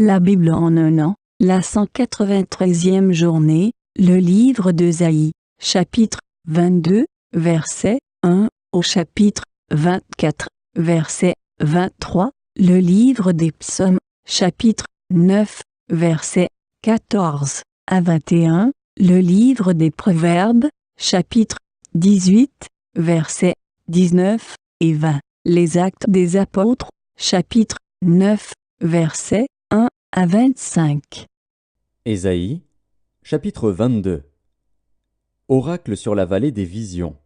La Bible en un an, la 193e journée, le livre d'Ésaïe, chapitre 22, verset 1 au chapitre 24, verset 23, le livre des psaumes, chapitre 9, verset 14 à 21, le livre des proverbes, chapitre 18, versets 19 et 20, les actes des apôtres, chapitre 9, versets 1 à 25. Ésaïe, chapitre 22. Oracle sur la vallée des visions.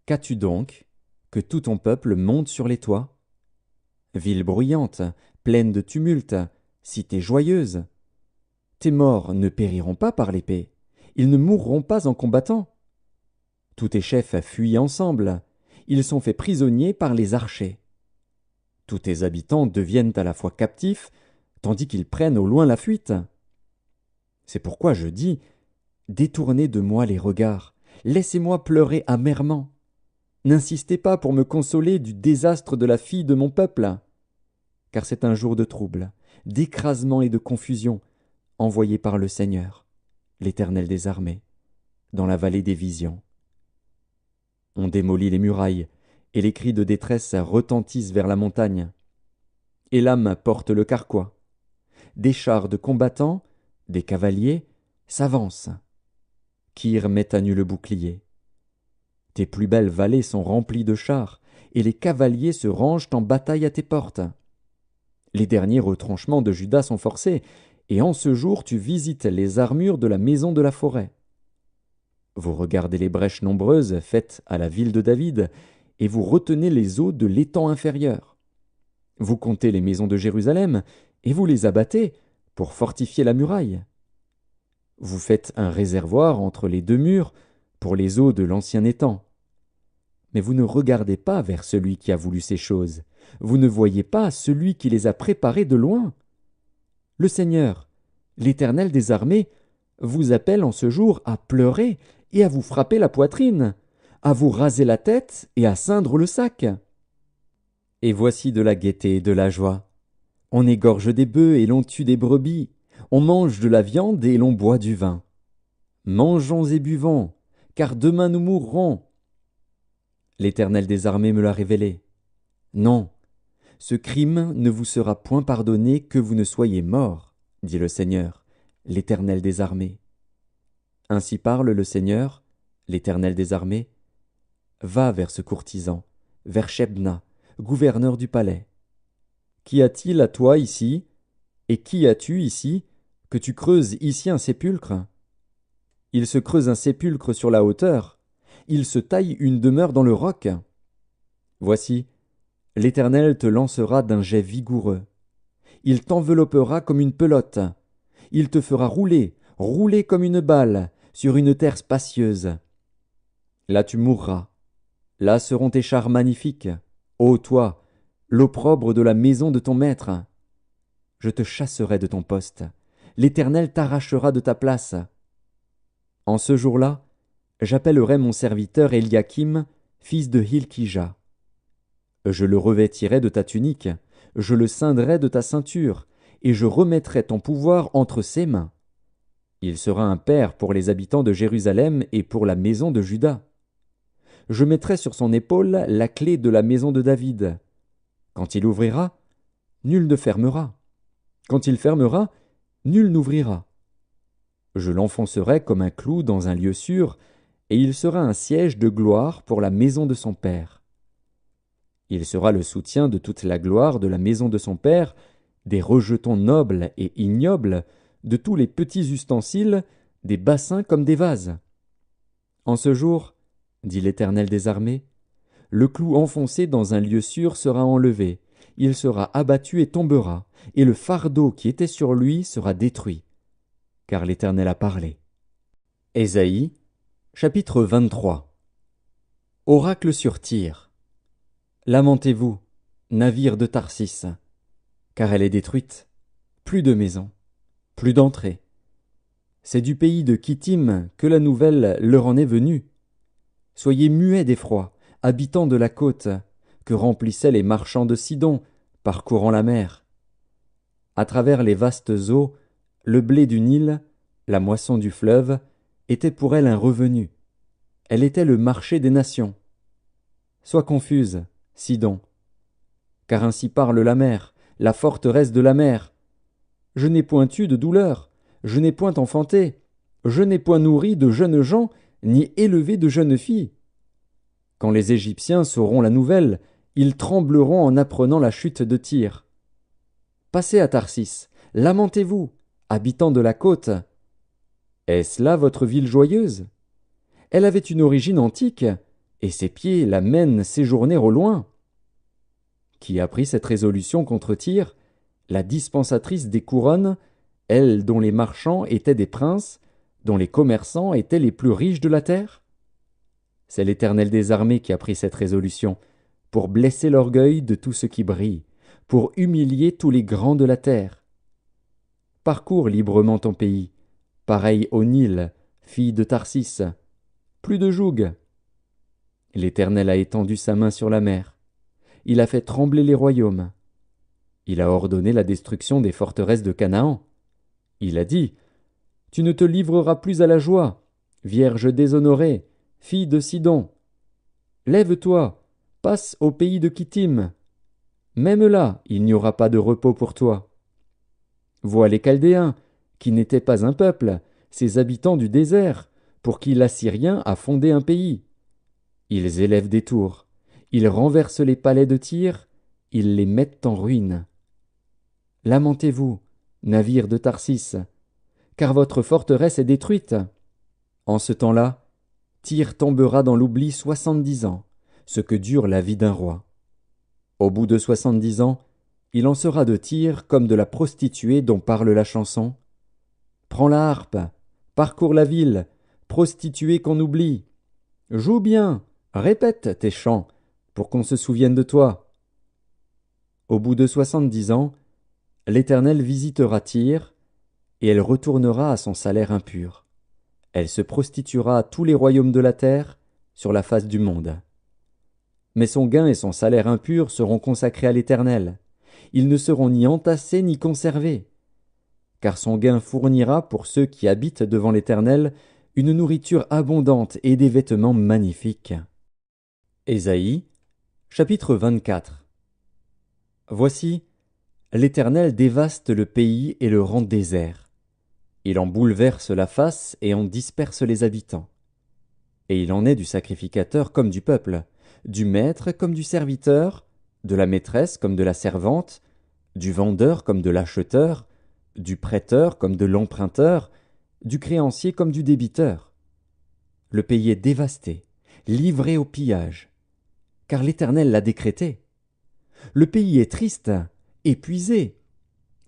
Qu'as-tu donc, que tout ton peuple monte sur les toits? Ville bruyante, pleine de tumulte, cité joyeuse. Tes morts ne périront pas par l'épée, ils ne mourront pas en combattant. Tous tes chefs fuient ensemble, ils sont faits prisonniers par les archers. Tous tes habitants deviennent à la fois captifs, tandis qu'ils prennent au loin la fuite. C'est pourquoi je dis, détournez de moi les regards, laissez-moi pleurer amèrement. N'insistez pas pour me consoler du désastre de la fille de mon peuple, car c'est un jour de trouble, d'écrasement et de confusion, envoyé par le Seigneur, l'Éternel des armées, dans la vallée des visions. On démolit les murailles, et les cris de détresse retentissent vers la montagne. Élam porte le carquois. Des chars de combattants, des cavaliers, s'avancent. Kir met à nu le bouclier. Tes plus belles vallées sont remplies de chars, et les cavaliers se rangent en bataille à tes portes. Les derniers retranchements de Juda sont forcés, et en ce jour tu visites les armures de la maison de la forêt. Vous regardez les brèches nombreuses faites à la ville de David, et vous retenez les eaux de l'étang inférieur. Vous comptez les maisons de Jérusalem, et vous les abattez pour fortifier la muraille. Vous faites un réservoir entre les deux murs pour les eaux de l'ancien étang. Mais vous ne regardez pas vers celui qui a voulu ces choses. Vous ne voyez pas celui qui les a préparées de loin. Le Seigneur, l'Éternel des armées, vous appelle en ce jour à pleurer et à vous frapper la poitrine, à vous raser la tête et à ceindre le sac. Et voici de la gaieté et de la joie. On égorge des bœufs et l'on tue des brebis. On mange de la viande et l'on boit du vin. Mangeons et buvons, car demain nous mourrons. L'Éternel des armées me l'a révélé. Non, ce crime ne vous sera point pardonné que vous ne soyez morts, dit le Seigneur, l'Éternel des armées. Ainsi parle le Seigneur, l'Éternel des armées. Va vers ce courtisan, vers Shebna, gouverneur du palais. Qu'y a-t-il à toi ici, et qui as-tu ici, que tu creuses ici un sépulcre? Il se creuse un sépulcre sur la hauteur, il se taille une demeure dans le roc. Voici, l'Éternel te lancera d'un jet vigoureux. Il t'enveloppera comme une pelote. Il te fera rouler, rouler comme une balle, sur une terre spacieuse. Là tu mourras. Là seront tes chars magnifiques. Ô toi, l'opprobre de la maison de ton maître. Je te chasserai de ton poste. L'Éternel t'arrachera de ta place. En ce jour-là, j'appellerai mon serviteur Eliakim, fils de Hilkija. Je le revêtirai de ta tunique, je le ceindrai de ta ceinture, et je remettrai ton pouvoir entre ses mains. Il sera un père pour les habitants de Jérusalem et pour la maison de Juda. Je mettrai sur son épaule la clé de la maison de David. Quand il ouvrira, nul ne fermera. Quand il fermera, nul n'ouvrira. Je l'enfoncerai comme un clou dans un lieu sûr, et il sera un siège de gloire pour la maison de son père. Il sera le soutien de toute la gloire de la maison de son père, des rejetons nobles et ignobles, de tous les petits ustensiles, des bassins comme des vases. En ce jour, dit l'Éternel des armées, le clou enfoncé dans un lieu sûr sera enlevé, il sera abattu et tombera, et le fardeau qui était sur lui sera détruit. Car l'Éternel a parlé. Ésaïe, chapitre 23. Oracle sur Tyr. Lamentez-vous, navire de Tarsis, car elle est détruite, plus de maisons, plus d'entrées. C'est du pays de Kittim que la nouvelle leur en est venue. Soyez muets d'effroi, habitants de la côte, que remplissaient les marchands de Sidon, parcourant la mer. À travers les vastes eaux, le blé du Nil, la moisson du fleuve, était pour elle un revenu. Elle était le marché des nations. Sois confuse, Sidon. Car ainsi parle la mer, la forteresse de la mer. Je n'ai point eu de douleur, je n'ai point enfanté, je n'ai point nourri de jeunes gens, ni élevé de jeunes filles. Quand les Égyptiens sauront la nouvelle, ils trembleront en apprenant la chute de Tyr. Passez à Tarsis, lamentez-vous, habitants de la côte. Est-ce là votre ville joyeuse? Elle avait une origine antique, et ses pieds la mènent séjourner au loin. Qui a pris cette résolution contre Tyr, la dispensatrice des couronnes, elle dont les marchands étaient des princes, dont les commerçants étaient les plus riches de la terre? C'est l'Éternel des armées qui a pris cette résolution, pour blesser l'orgueil de tout ce qui brille, pour humilier tous les grands de la terre. Parcours librement ton pays, pareil au Nil, fille de Tarsis. Plus de joug. L'Éternel a étendu sa main sur la mer. Il a fait trembler les royaumes. Il a ordonné la destruction des forteresses de Canaan. Il a dit, « Tu ne te livreras plus à la joie, vierge déshonorée, fille de Sidon. Lève-toi, passe au pays de Kittim. Même là, il n'y aura pas de repos pour toi. Vois les Chaldéens, qui n'étaient pas un peuple, ces habitants du désert, pour qui l'Assyrien a fondé un pays. Ils élèvent des tours, ils renversent les palais de Tyr, ils les mettent en ruine. Lamentez-vous, navires de Tarsis, car votre forteresse est détruite. En ce temps-là, Tyr tombera dans l'oubli 70 ans, ce que dure la vie d'un roi. Au bout de 70 ans, il en sera de Tyr comme de la prostituée dont parle la chanson. Prends la harpe, parcours la ville, prostituée qu'on oublie. Joue bien, répète tes chants, pour qu'on se souvienne de toi. Au bout de 70 ans, l'Éternel visitera Tyr, et elle retournera à son salaire impur. Elle se prostituera à tous les royaumes de la terre, sur la face du monde. Mais son gain et son salaire impur seront consacrés à l'Éternel. Ils ne seront ni entassés ni conservés. Car son gain fournira pour ceux qui habitent devant l'Éternel une nourriture abondante et des vêtements magnifiques. Ésaïe, chapitre 24. Voici, l'Éternel dévaste le pays et le rend désert. Il en bouleverse la face et en disperse les habitants. Et il en est du sacrificateur comme du peuple, du maître comme du serviteur, de la maîtresse comme de la servante, du vendeur comme de l'acheteur, du prêteur comme de l'emprunteur, du créancier comme du débiteur. Le pays est dévasté, livré au pillage, car l'Éternel l'a décrété. Le pays est triste, épuisé.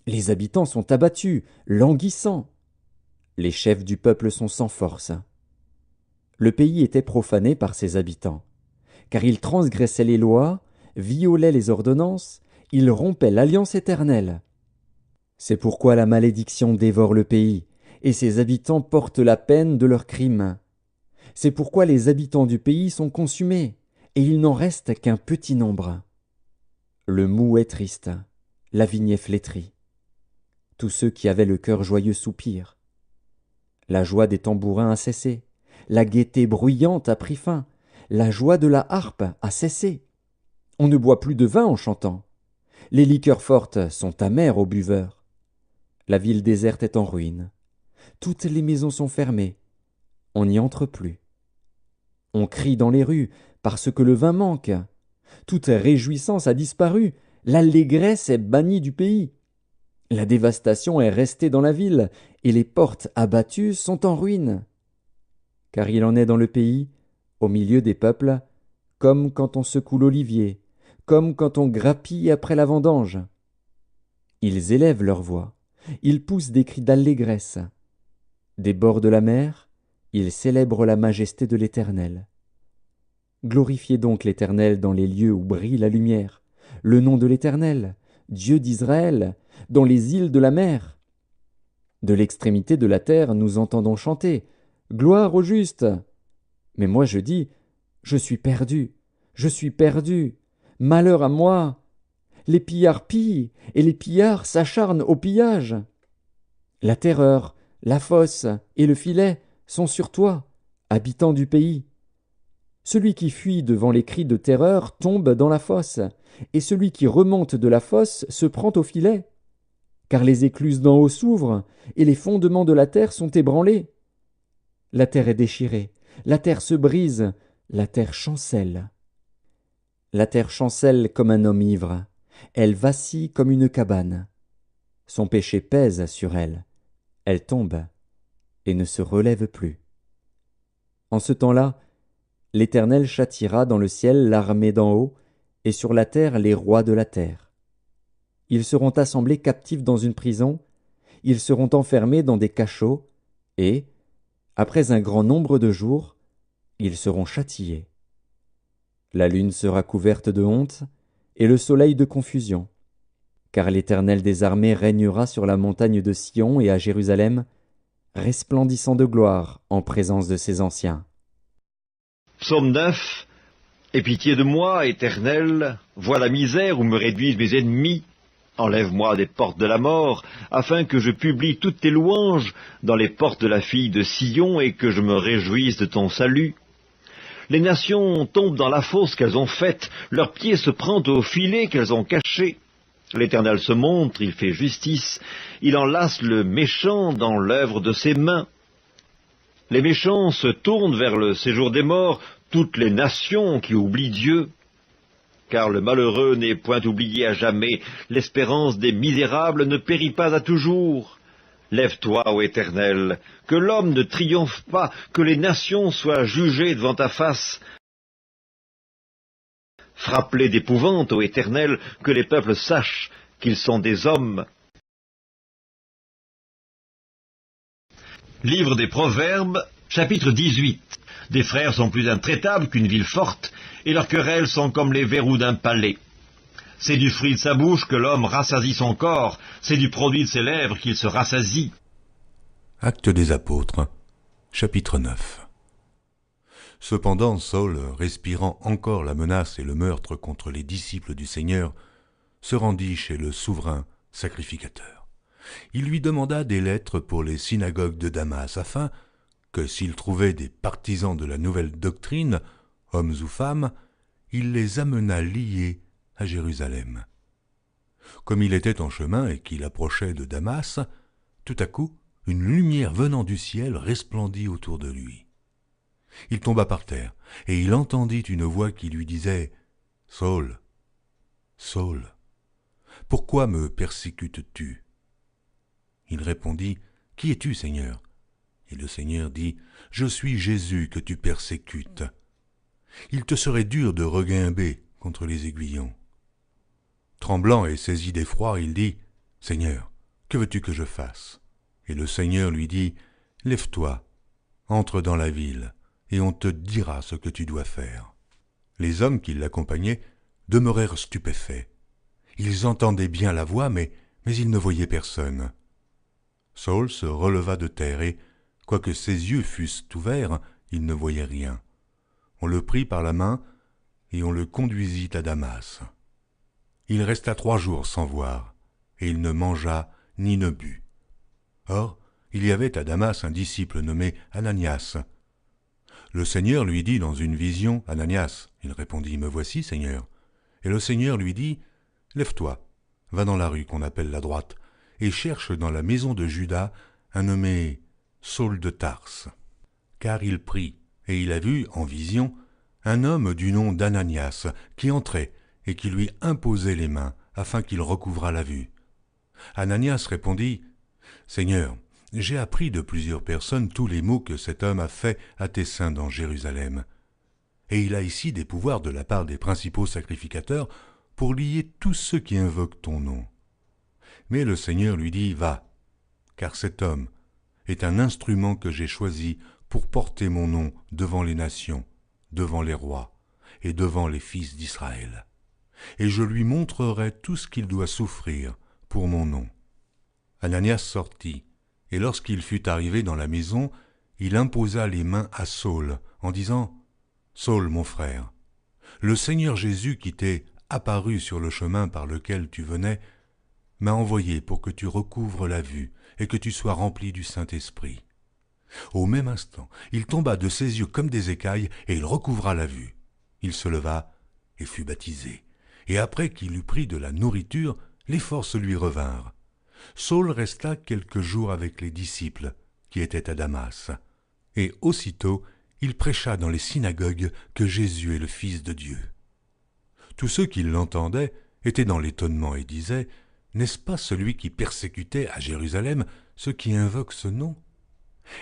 Les habitants sont abattus, languissants. Les chefs du peuple sont sans force. Le pays était profané par ses habitants, car ils transgressaient les lois, violaient les ordonnances, ils rompaient l'alliance éternelle. C'est pourquoi la malédiction dévore le pays, et ses habitants portent la peine de leurs crimes. C'est pourquoi les habitants du pays sont consumés, et il n'en reste qu'un petit nombre. Le moût est triste, la vigne est flétrie. Tous ceux qui avaient le cœur joyeux soupirent. La joie des tambourins a cessé, la gaieté bruyante a pris fin, la joie de la harpe a cessé. On ne boit plus de vin en chantant. Les liqueurs fortes sont amères aux buveurs. La ville déserte est en ruine. Toutes les maisons sont fermées. On n'y entre plus. On crie dans les rues parce que le vin manque. Toute réjouissance a disparu. L'allégresse est bannie du pays. La dévastation est restée dans la ville, et les portes abattues sont en ruine. Car il en est dans le pays, au milieu des peuples, comme quand on secoue l'olivier, comme quand on grappille après la vendange. Ils élèvent leur voix, ils poussent des cris d'allégresse. Des bords de la mer, ils célèbrent la majesté de l'Éternel. Glorifiez donc l'Éternel dans les lieux où brille la lumière, le nom de l'Éternel, Dieu d'Israël, dans les îles de la mer. De l'extrémité de la terre nous entendons chanter « Gloire au juste !» Mais moi je dis « Je suis perdu, malheur à moi !» les pillards pillent, et les pillards s'acharnent au pillage. La terreur, la fosse et le filet sont sur toi, habitant du pays. Celui qui fuit devant les cris de terreur tombe dans la fosse, et celui qui remonte de la fosse se prend au filet. Car les écluses d'en haut s'ouvrent, et les fondements de la terre sont ébranlés. La terre est déchirée, la terre se brise, la terre chancelle. La terre chancelle comme un homme ivre, elle vacille comme une cabane. Son péché pèse sur elle, elle tombe et ne se relève plus. En ce temps-là, l'Éternel châtiera dans le ciel l'armée d'en haut, et sur la terre les rois de la terre. Ils seront assemblés captifs dans une prison, ils seront enfermés dans des cachots, et, après un grand nombre de jours, ils seront châtiés. La lune sera couverte de honte, et le soleil de confusion, car l'Éternel des armées régnera sur la montagne de Sion et à Jérusalem, resplendissant de gloire en présence de ses anciens. Psaume 9. Aie pitié de moi, Éternel, vois la misère où me réduisent mes ennemis. Enlève-moi des portes de la mort, afin que je publie toutes tes louanges dans les portes de la fille de Sion et que je me réjouisse de ton salut. Les nations tombent dans la fosse qu'elles ont faite, leurs pieds se prennent au filet qu'elles ont caché. L'Éternel se montre, il fait justice, il enlace le méchant dans l'œuvre de ses mains. Les méchants se tournent vers le séjour des morts, toutes les nations qui oublient Dieu. Car le malheureux n'est point oublié à jamais, l'espérance des misérables ne périt pas à toujours. Lève-toi, ô Éternel, que l'homme ne triomphe pas, que les nations soient jugées devant ta face. Frappe-les d'épouvante, ô Éternel, que les peuples sachent qu'ils sont des hommes. Livre des Proverbes, chapitre 18. Des frères sont plus intraitables qu'une ville forte, et leurs querelles sont comme les verrous d'un palais. C'est du fruit de sa bouche que l'homme rassasie son corps, c'est du produit de ses lèvres qu'il se rassasie. Actes des apôtres, chapitre 9. Cependant, Saul, respirant encore la menace et le meurtre contre les disciples du Seigneur, se rendit chez le souverain sacrificateur. Il lui demanda des lettres pour les synagogues de Damas, afin que, s'il trouvait des partisans de la nouvelle doctrine, hommes ou femmes, il les amenât liés à Jérusalem. Comme il était en chemin et qu'il approchait de Damas, tout à coup, une lumière venant du ciel resplendit autour de lui. Il tomba par terre, et il entendit une voix qui lui disait « Saul, Saul, pourquoi me persécutes-tu » Il répondit « Qui es-tu, Seigneur » Et le Seigneur dit « Je suis Jésus que tu persécutes. Il te serait dur de reguimber contre les aiguillons. » Tremblant et saisi d'effroi, il dit « Seigneur, que veux-tu que je fasse » Et le Seigneur lui dit « Lève-toi, entre dans la ville, et on te dira ce que tu dois faire. » Les hommes qui l'accompagnaient demeurèrent stupéfaits. Ils entendaient bien la voix, mais ils ne voyaient personne. Saul se releva de terre et, quoique ses yeux fussent ouverts, il ne voyait rien. On le prit par la main et on le conduisit à Damas. Il resta 3 jours sans voir, et il ne mangea ni ne but. Or, il y avait à Damas un disciple nommé Ananias. Le Seigneur lui dit dans une vision, « Ananias » Il répondit, « Me voici, Seigneur. » Et le Seigneur lui dit, « Lève-toi, va dans la rue qu'on appelle la droite, et cherche dans la maison de Juda un nommé Saul de Tarse. » Car il prit, et il a vu, en vision, un homme du nom d'Ananias, qui entrait et qui lui imposait les mains, afin qu'il recouvrât la vue. Ananias répondit, « Seigneur, j'ai appris de plusieurs personnes tous les maux que cet homme a faits à tes saints dans Jérusalem. Et il a ici des pouvoirs de la part des principaux sacrificateurs pour lier tous ceux qui invoquent ton nom. » Mais le Seigneur lui dit, « Va, car cet homme est un instrument que j'ai choisi pour porter mon nom devant les nations, devant les rois et devant les fils d'Israël. Et je lui montrerai tout ce qu'il doit souffrir pour mon nom. » Ananias sortit, et lorsqu'il fut arrivé dans la maison, il imposa les mains à Saul, en disant « Saul, mon frère, le Seigneur Jésus qui t'est apparu sur le chemin par lequel tu venais, m'a envoyé pour que tu recouvres la vue et que tu sois rempli du Saint-Esprit. » Au même instant, il tomba de ses yeux comme des écailles et il recouvra la vue. Il se leva et fut baptisé. Et après qu'il eut pris de la nourriture, les forces lui revinrent. Saul resta quelques jours avec les disciples qui étaient à Damas. Et aussitôt, il prêcha dans les synagogues que Jésus est le Fils de Dieu. Tous ceux qui l'entendaient étaient dans l'étonnement et disaient « N'est-ce pas celui qui persécutait à Jérusalem ceux qui invoquent ce nom ?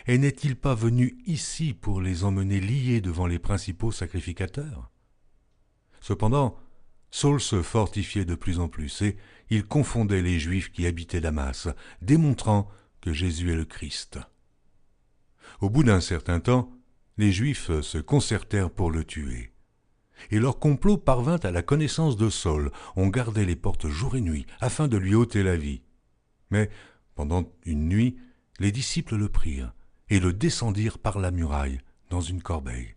Et n'est-il pas venu ici pour les emmener liés devant les principaux sacrificateurs ?» Cependant, Saul se fortifiait de plus en plus et il confondait les Juifs qui habitaient Damas, démontrant que Jésus est le Christ. Au bout d'un certain temps, les Juifs se concertèrent pour le tuer. Et leur complot parvint à la connaissance de Saul. On gardait les portes jour et nuit afin de lui ôter la vie. Mais pendant une nuit, les disciples le prirent et le descendirent par la muraille dans une corbeille.